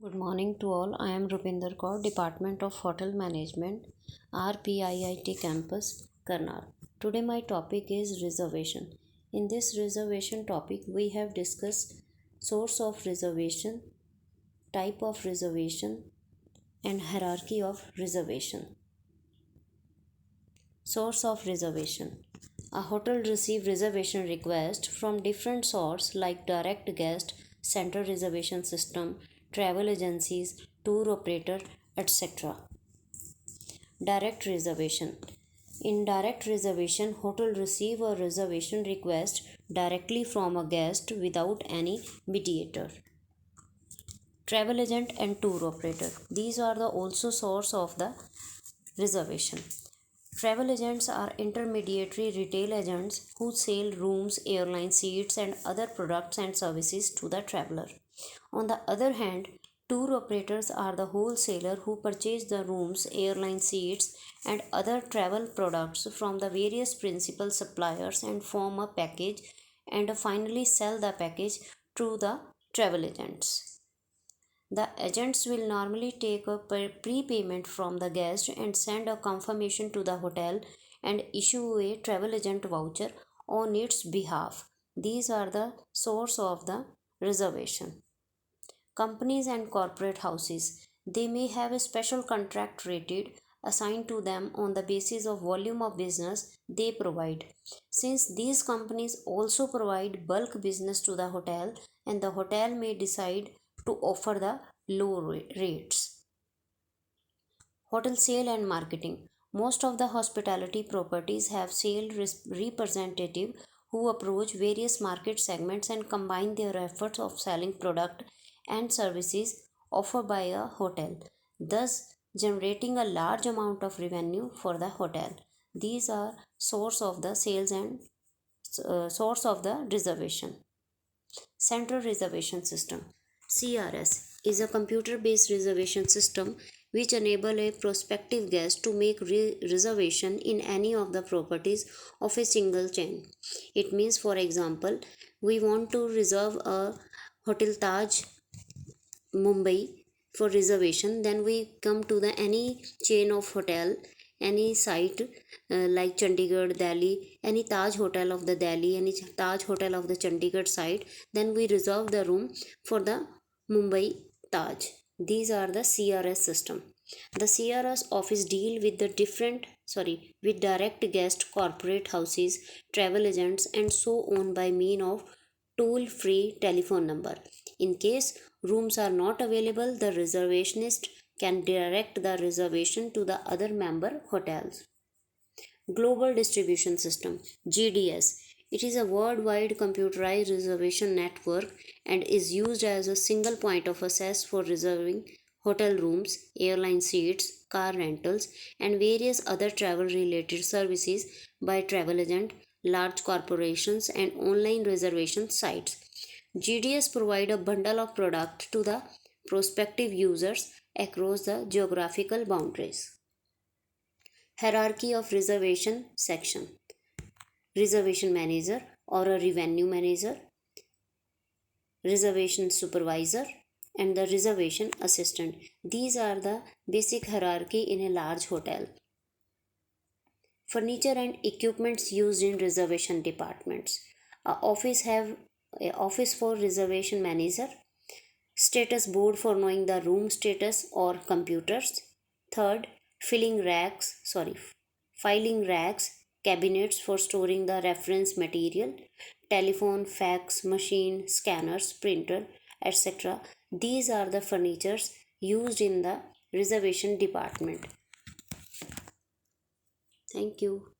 Good morning to all. I am Rupinder Kaur, Department of Hotel Management, RPIIT Campus, Karnal. Today my topic is reservation. In this reservation topic, we have discussed source of reservation, type of reservation, and hierarchy of reservation. Source of reservation. A hotel receives reservation requests from different sources like direct guest, central reservation system, travel agencies, tour operator, etc. Direct reservation. In direct reservation, hotel receive a reservation request directly from a guest without any mediator. Travel agent and tour operator. These are the also source of the reservation. Travel agents are intermediary retail agents who sell rooms, airline seats, and other products and services to the traveler. On the other hand, tour operators are the wholesaler who purchase the rooms, airline seats, and other travel products from the various principal suppliers and form a package and finally sell the package to the travel agents. The agents will normally take a prepayment from the guest and send a confirmation to the hotel and issue a travel agent voucher on its behalf. These are the source of the reservation. Companies and corporate houses. They may have a special contract rated assigned to them on the basis of volume of business they provide. Since these companies also provide bulk business to the hotel, and the hotel may decide to offer the low rates. Hotel sale and marketing. Most of the hospitality properties have sales representative who approach various market segments and combine their efforts of selling product and services offered by a hotel, thus generating a large amount of revenue for the hotel. These are source of the sales and source of the reservation. Central Reservation System (CRS) is a computer-based reservation system which enable a prospective guest to make reservation in any of the properties of a single chain. It means, for example, we want to reserve a Hotel Taj Mumbai for reservation, then we come to the any chain of hotel, any site like Chandigarh, Delhi, any Taj hotel of the Delhi, any Taj hotel of the Chandigarh site, then we reserve the room for the Mumbai Taj. These are the CRS system. The CRS office deal with the with direct guest, corporate houses, travel agents, and so on by mean of toll-free telephone number. In case rooms are not available, the reservationist can direct the reservation to the other member hotels. Global Distribution System GDS. It is a worldwide computerized reservation network and is used as a single point of access for reserving hotel rooms, airline seats, car rentals, and various other travel related services by travel agent, large corporations, and online reservation sites. GDS provide a bundle of product to the prospective users across the geographical boundaries. Hierarchy of reservation section. Reservation manager or a revenue manager, reservation supervisor, and the reservation assistant. These are the basic hierarchy in a large hotel. Furniture and equipments used in reservation departments. A office for reservation manager, status board for knowing the room status or computers. Third, filing racks, cabinets for storing the reference material, telephone, fax machine, scanners, printer, etc. These are the furnitures used in the reservation department. Thank you.